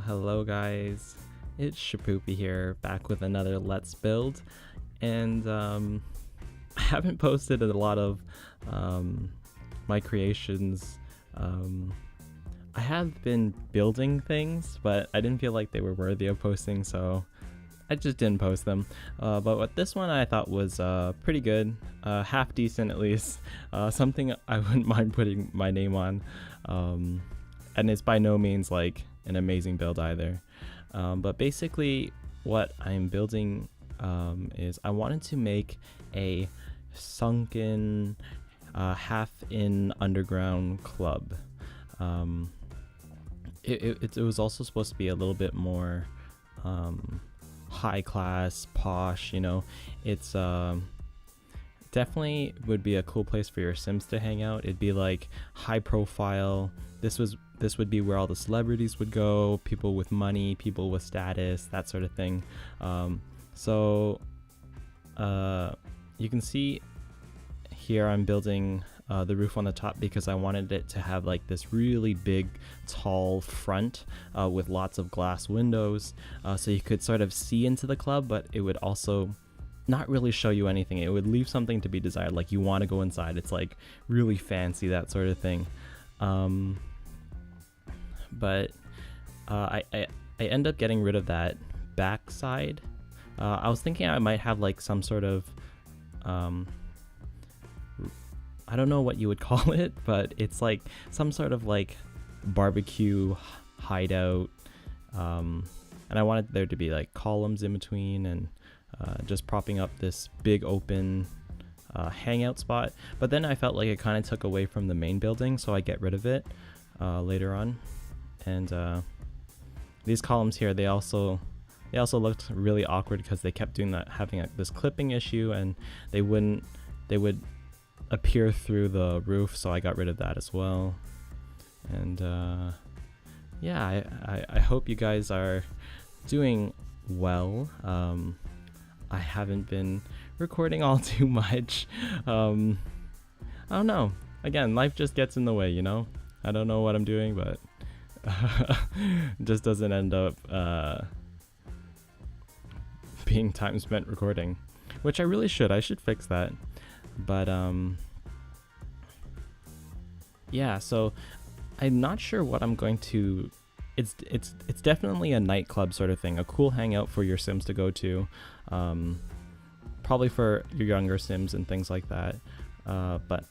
Hello guys, it's Shapoopi here, back with another Let's Build, and I haven't posted a lot of my creations. I have been building things, but I didn't feel like they were worthy of posting, so I just didn't post them. But with this one I thought was pretty good, half decent at least, something I wouldn't mind putting my name on, and it's by no means like an amazing build either. But basically what I'm building is I wanted to make a sunken half-in underground club. It was also supposed to be a little bit more high class, posh, you know. It's definitely would be a cool place for your Sims to hang out. It'd be like high profile. This would be where all the celebrities would go, people with money, people with status, that sort of thing. So you can see here I'm building the roof on the top because I wanted it to have like this really big tall front with lots of glass windows, so you could sort of see into the club, but it would also not really show you anything. It would leave something to be desired, like you want to go inside. It's like really fancy, that sort of thing. But I end up getting rid of that back side. I was thinking I might have like some sort of I don't know what you would call it, but it's like some sort of like barbecue hideout, and I wanted there to be like columns in between and just propping up this big open hangout spot. But then I felt like it kind of took away from the main building, so I get rid of it later on. And these columns here, they also looked really awkward because they kept doing that, having this clipping issue, and they would appear through the roof, so I got rid of that as well. And yeah, I hope you guys are doing well. I haven't been recording all too much. I don't know. Again, life just gets in the way, you know? I don't know what I'm doing, but just doesn't end up being time spent recording, which I really should. I should fix that. But yeah, so I'm not sure what I'm going to. It's definitely a nightclub sort of thing, a cool hangout for your Sims to go to, probably for your younger Sims and things like that. But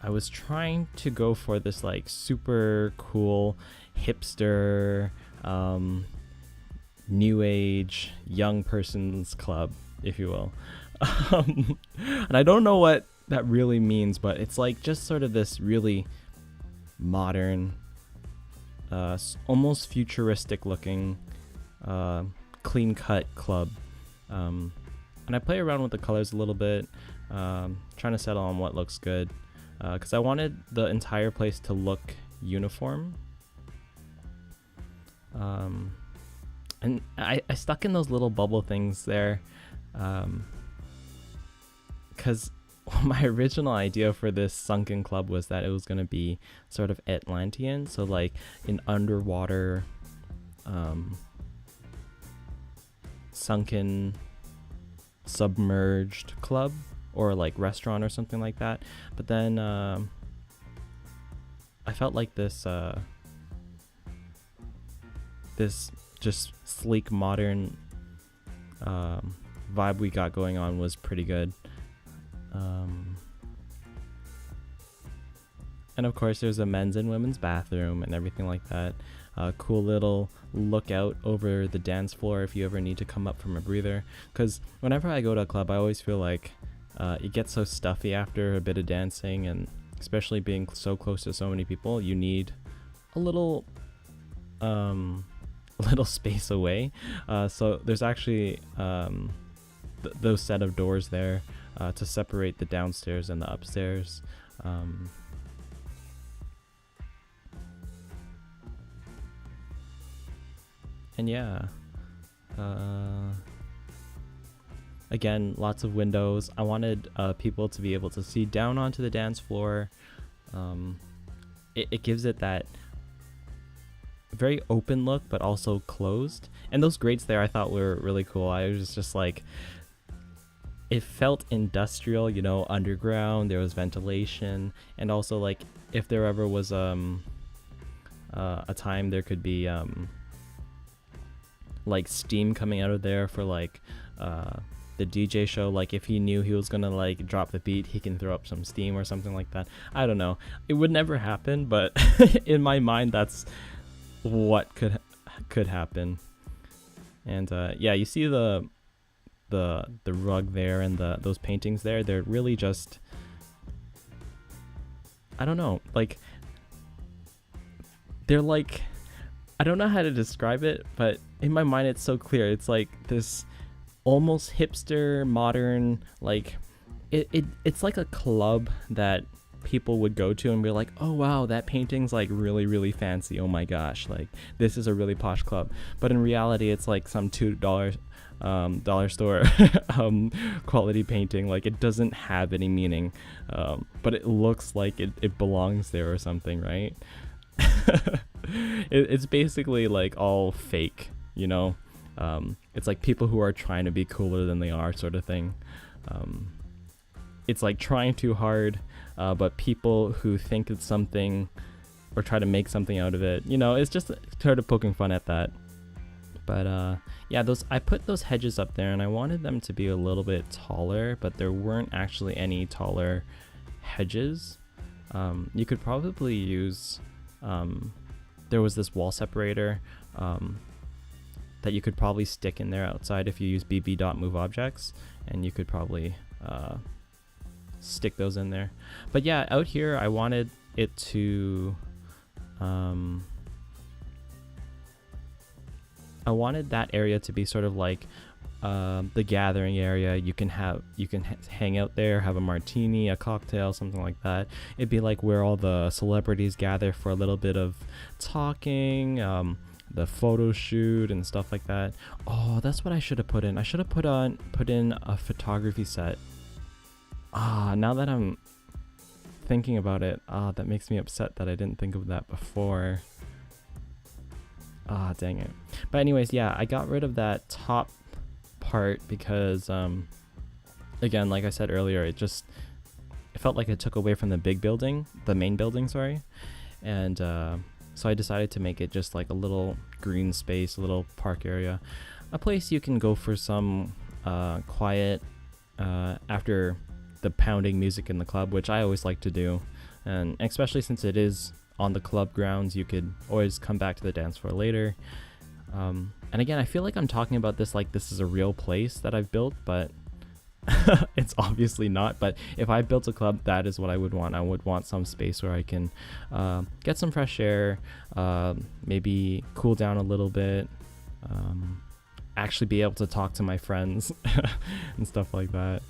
I was trying to go for this like super cool hipster, new age young person's club, if you will. And I don't know what that really means, but it's like just sort of this really modern, almost futuristic looking, clean cut club. And I play around with the colors a little bit, trying to settle on what looks good, because I wanted the entire place to look uniform. And I stuck in those little bubble things there, because my original idea for this sunken club was that it was going to be sort of Atlantean, so like an underwater sunken submerged club or like restaurant or something like that. But then I felt like this just sleek modern vibe we got going on was pretty good. And of course there's a men's and women's bathroom and everything like that. Cool little lookout over the dance floor if you ever need to come up from a breather, because whenever I go to a club I always feel like it gets so stuffy after a bit of dancing, and especially being so close to so many people, you need a little space away. So there's actually those set of doors there to separate the downstairs and the upstairs. And yeah, again, lots of windows. I wanted people to be able to see down onto the dance floor. It gives it that very open look, but also closed. And those grates there I thought were really cool. I was just like, it felt industrial, you know, underground. There was ventilation, and also like if there ever was a time there could be like steam coming out of there for like the DJ show, like if he knew he was gonna like drop the beat, he can throw up some steam or something like that. I don't know, it would never happen, but in my mind that's what could happen. And yeah, you see the rug there and those paintings there, they're really just, I don't know, like they're like, I don't know how to describe it, but in my mind it's so clear. It's like this almost hipster modern, like it's like a club that people would go to and be like, oh wow, that painting's like really really fancy, oh my gosh, like this is a really posh club. But in reality it's like some $2 dollar store quality painting. Like it doesn't have any meaning, but it looks like it belongs there or something, right? It's basically like all fake, you know. It's like people who are trying to be cooler than they are, sort of thing. It's like trying too hard, but people who think it's something or try to make something out of it, you know, it's just sort of poking fun at that. But yeah, I put those hedges up there and I wanted them to be a little bit taller, but there weren't actually any taller hedges. You could probably use, there was this wall separator that you could probably stick in there outside if you use bb.moveobjects, and you could probably stick those in there. But yeah, out here I wanted it to I wanted that area to be sort of like the gathering area. You can hang out there, have a martini, a cocktail, something like that. It'd be like where all the celebrities gather for a little bit of talking, the photo shoot and stuff like that. Oh, that's what I should have put in. I should have put in a photography set. Now that I'm thinking about it, that makes me upset that I didn't think of that before. Dang it. But anyways, yeah, I got rid of that top part because again, like I said earlier, it felt like it took away from the main building, sorry. And so I decided to make it just like a little green space, a little park area, a place you can go for some quiet after the pounding music in the club, which I always like to do. And especially since it is on the club grounds, you could always come back to the dance floor later. And again, I feel like I'm talking about this like this is a real place that I've built, but it's obviously not. But if I built a club, that is what I would want. I would want some space where I can get some fresh air, maybe cool down a little bit, actually be able to talk to my friends and stuff like that.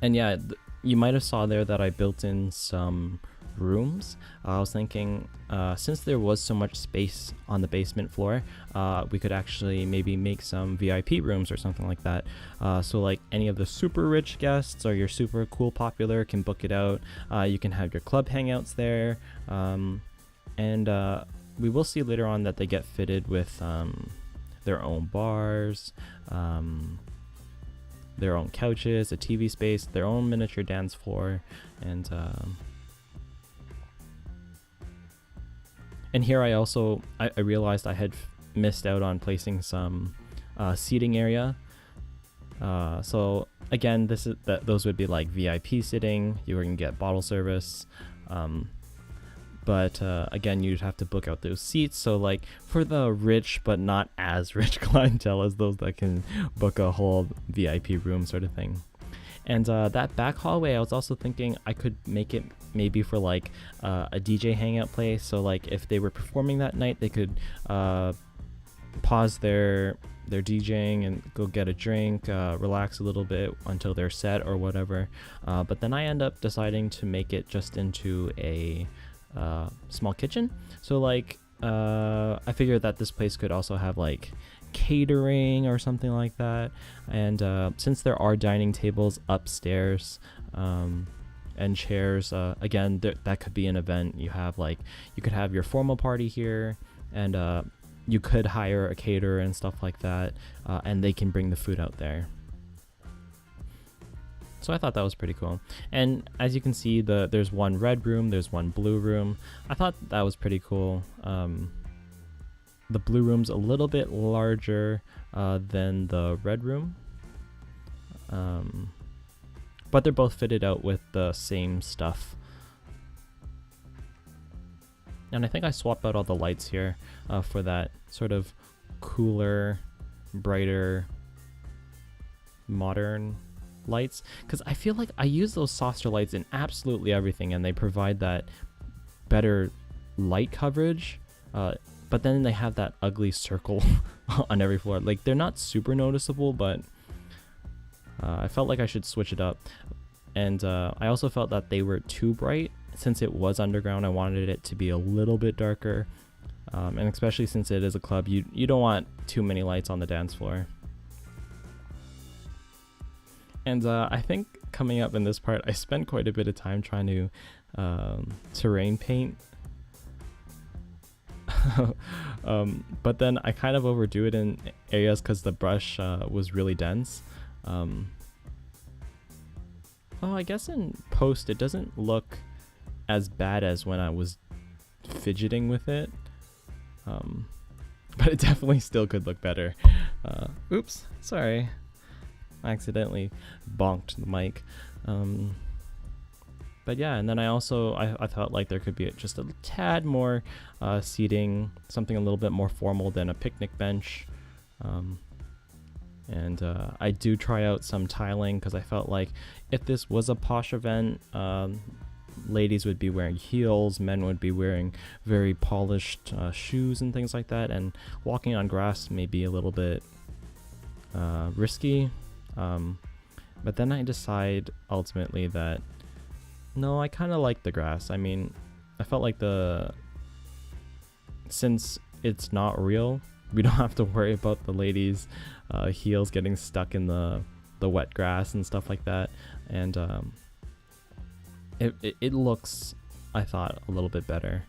And yeah, you might have saw there that I built in some rooms. I was thinking, since there was so much space on the basement floor, we could actually maybe make some VIP rooms or something like that. So like any of the super rich guests or your super cool popular can book it out. You can have your club hangouts there. And we will see later on that they get fitted with their own bars, their own couches, a TV space, their own miniature dance floor, and here I realized I had missed out on placing some seating area. So again, those would be like VIP sitting. You can get bottle service. But again, you'd have to book out those seats. So like for the rich but not as rich clientele as those that can book a whole VIP room sort of thing. And that back hallway, I was also thinking I could make it maybe for like a DJ hangout place. So like if they were performing that night, they could pause their they're DJing and go get a drink, relax a little bit until they're set or whatever. But then I end up deciding to make it just into a small kitchen. So like I figured that this place could also have like catering or something like that. And since there are dining tables upstairs and chairs, again, that could be an event. You could have your formal party here, and you could hire a caterer and stuff like that, and they can bring the food out there. So I thought that was pretty cool. And as you can see, there's one red room, there's one blue room. I thought that was pretty cool. The blue room's a little bit larger than the red room. But they're both fitted out with the same stuff. And I think I swapped out all the lights here for that sort of cooler, brighter, modern lights, because I feel like I use those softer lights in absolutely everything, and they provide that better light coverage, but then they have that ugly circle on every floor. Like, they're not super noticeable, but I felt like I should switch it up. And I also felt that they were too bright. Since it was underground, I wanted it to be a little bit darker, and especially since it is a club, you don't want too many lights on the dance floor. And I think coming up in this part, I spent quite a bit of time trying to terrain paint. But then I kind of overdo it in areas because the brush was really dense. I guess in post it doesn't look as bad as when I was fidgeting with it. But it definitely still could look better. Oops, sorry. I accidentally bonked the mic. But yeah, and then I felt like there could be just a tad more seating, something a little bit more formal than a picnic bench. And I do try out some tiling because I felt like if this was a posh event, ladies would be wearing heels, men would be wearing very polished shoes and things like that, and walking on grass may be a little bit risky. But then I decide ultimately that no, I kind of like the grass. I mean, I felt like since it's not real, we don't have to worry about the ladies' heels getting stuck in the wet grass and stuff like that. And it looks, I thought, a little bit better.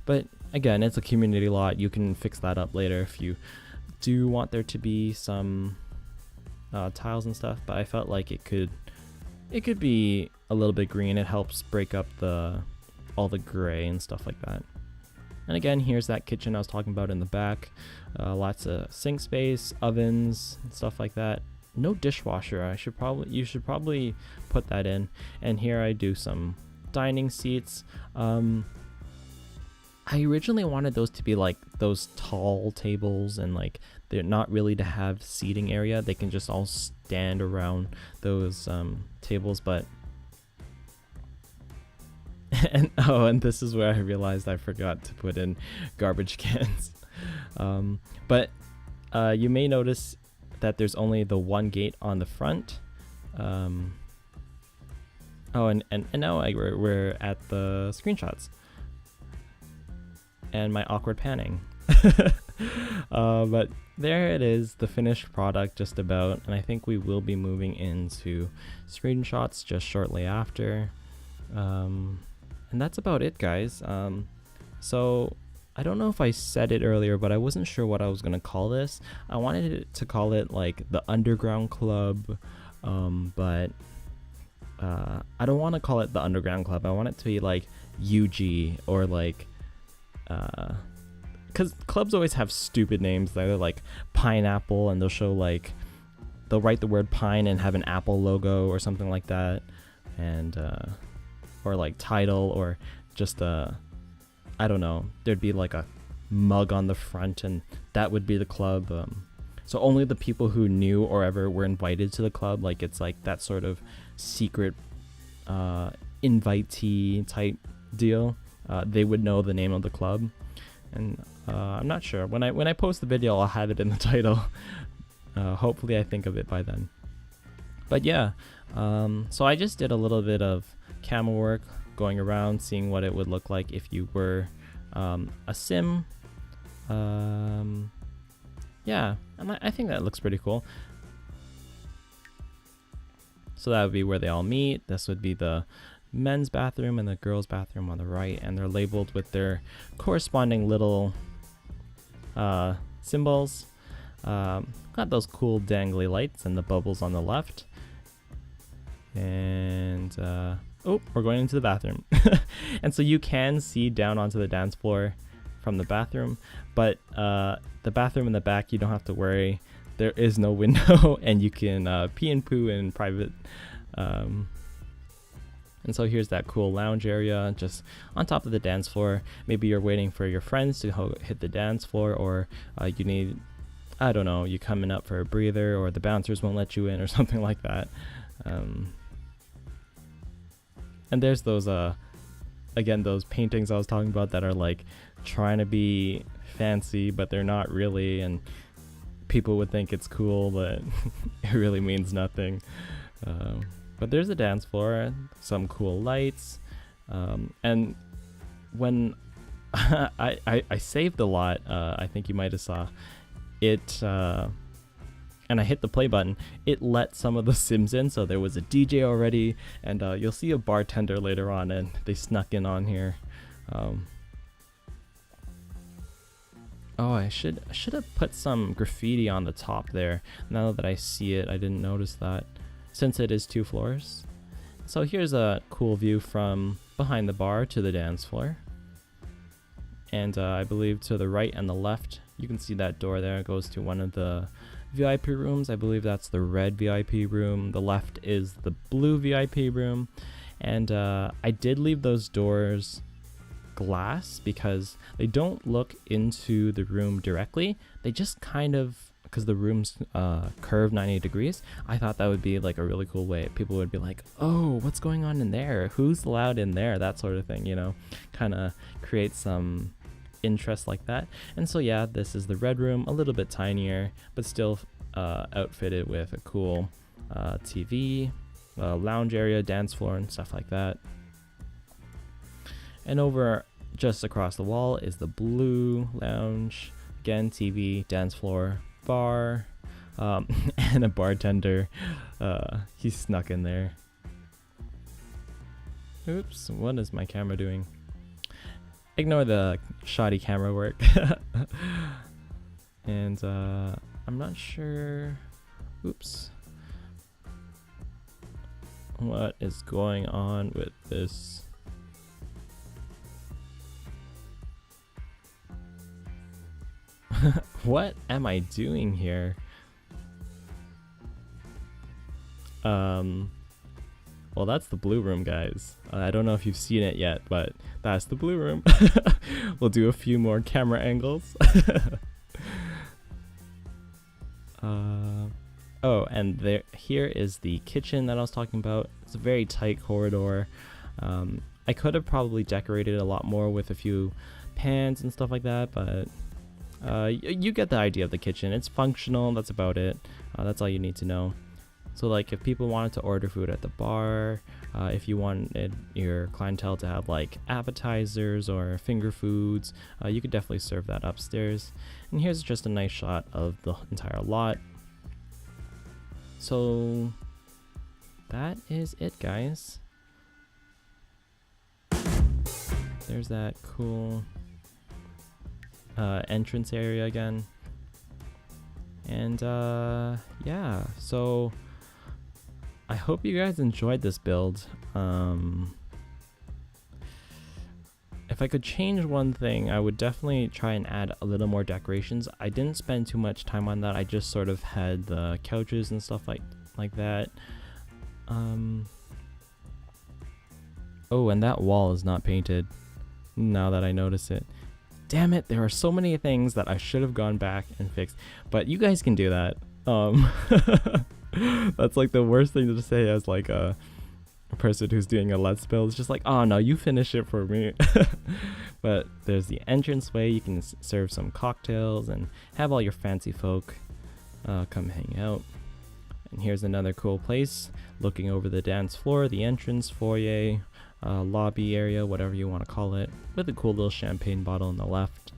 But again, it's a community lot. You can fix that up later if you do want there to be some tiles and stuff. But I felt like it could be a little bit green. It helps break up all the gray and stuff like that. And again, here's that kitchen I was talking about in the back. Lots of sink space, ovens, and stuff like that. No dishwasher. You should probably put that in. And here I do some dining seats. I originally wanted those to be like those tall tables, and like they're not really to have seating area. They can just all stand around those tables, but and this is where I realized I forgot to put in garbage cans. But you may notice that there's only the one gate on the front. And now we're at the screenshots and my awkward panning. But there it is, the finished product just about, and I think we will be moving into screenshots just shortly after. And that's about it, guys. So I don't know if I said it earlier, but I wasn't sure what I was gonna call this. I wanted to call it like the Undergroudn Club, but I don't want to call it the Undergroudn Club. I want it to be like YUGE, or like because clubs always have stupid names. They're like pineapple, and they'll write the word pine and have an apple logo or something like that, and or like title, or just I don't know, there'd be like a mug on the front, and that would be the club. So only the people who knew or ever were invited to the club, like it's like that sort of secret invitee type deal, they would know the name of the club. And I'm not sure, when I post the video I'll have it in the title, Hopefully I think of it by then. But yeah, so I just did a little bit of camera work, going around, seeing what it would look like if you were a sim. Yeah, and I think that looks pretty cool. So that would be where they all meet. This would be the men's bathroom and the girls' bathroom on the right, and they're labeled with their corresponding little symbols. Got those cool dangly lights and the bubbles on the left. And oh, we're going into the bathroom. And so you can see down onto the dance floor from the bathroom, but the bathroom in the back, you don't have to worry. There is no window, and you can pee and poo in private. And so here's that cool lounge area just on top of the dance floor. Maybe you're waiting for your friends to hit the dance floor, or you need, I don't know, you coming up for a breather, or the bouncers won't let you in or something like that. And there's those again, those paintings I was talking about that are like trying to be fancy, but they're not really, and people would think it's cool, but it really means nothing. But there's a dance floor, some cool lights, and when I saved a lot, I think you might have saw it, and I hit the play button, it let some of the Sims in, so there was a DJ already, and you'll see a bartender later on, and they snuck in on here. Oh, I should have put some graffiti on the top there. Now that I see it, I didn't notice that, since it is 2 floors. So here's a cool view from behind the bar to the dance floor. And I believe to the right and the left, you can see that door there. It goes to one of the VIP rooms. I believe that's the red VIP room. The left is the blue VIP room. And I did leave those doors glass because they don't look into the room directly. They just kind of, because the room's curved 90 degrees, I thought that would be like a really cool way. People would be like, oh, what's going on in there? Who's allowed in there? That sort of thing, you know, kind of create some interest like that. And so yeah, this is the red room, a little bit tinier, but still outfitted with a cool TV, lounge area, dance floor, and stuff like that. And over just across the wall is the blue lounge. Again, TV, dance floor, bar, and a bartender. He snuck in there. Oops, what is my camera doing? Ignore the shoddy camera work. And I'm not sure. Oops. What is going on with this? What am I doing here? Well, that's the blue room, guys. I don't know if you've seen it yet, but that's the blue room. We'll do a few more camera angles. Oh, and here is the kitchen that I was talking about. It's a very tight corridor. I could have probably decorated a lot more with a few pans and stuff like that, but you get the idea of the kitchen. It's functional. That's about it. That's all you need to know. So like if people wanted to order food at the bar, if you wanted your clientele to have like appetizers or finger foods, you could definitely serve that upstairs. And here's just a nice shot of the entire lot. So that is it, guys. There's that cool entrance area again. And yeah, so I hope you guys enjoyed this build. If I could change one thing, I would definitely try and add a little more decorations. I didn't spend too much time on that. I just sort of had the couches and stuff like that. Oh, and that wall is not painted, now that I notice it. Damn it, there are so many things that I should have gone back and fixed, but you guys can do that. That's like the worst thing to say as like a person who's doing a let's build. It's just like, oh no, you finish it for me. But there's the entranceway. You can serve some cocktails and have all your fancy folk come hang out. And here's another cool place, looking over the dance floor, the entrance, foyer, lobby area, whatever you want to call it, with a cool little champagne bottle on the left.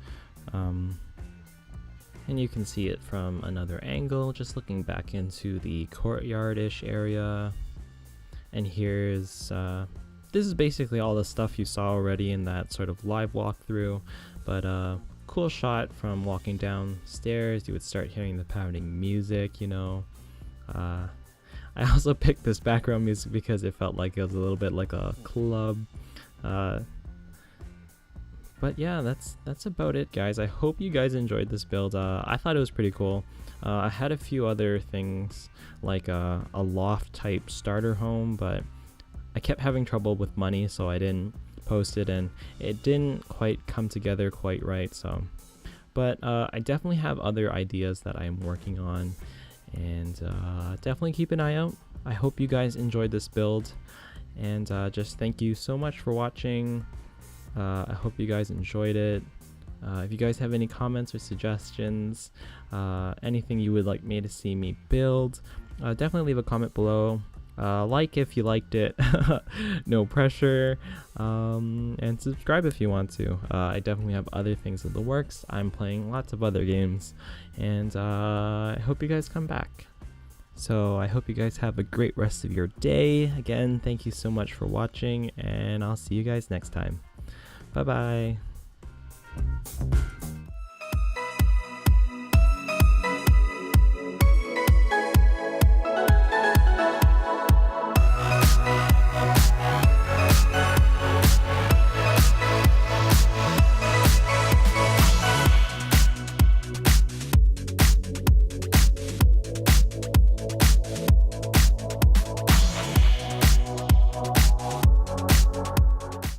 And you can see it from another angle, just looking back into the courtyard-ish area. And here's, this is basically all the stuff you saw already in that sort of live walkthrough, but cool shot from walking downstairs. You would start hearing the pounding music, you know. I also picked this background music because it felt like it was a little bit like a club. But yeah, that's about it, guys. I hope you guys enjoyed this build. I thought it was pretty cool. I had a few other things like a loft type starter home, but I kept having trouble with money, so I didn't post it, and it didn't quite come together quite right. So, but I definitely have other ideas that I'm working on, and definitely keep an eye out. I hope you guys enjoyed this build, and just thank you so much for watching. I hope you guys enjoyed it. If you guys have any comments or suggestions, anything you would like me to see me build, definitely leave a comment below. Like if you liked it, no pressure, and subscribe if you want to. I definitely have other things in the works. I'm playing lots of other games, and I hope you guys come back. So I hope you guys have a great rest of your day. Again, thank you so much for watching, and I'll see you guys next time. Bye bye.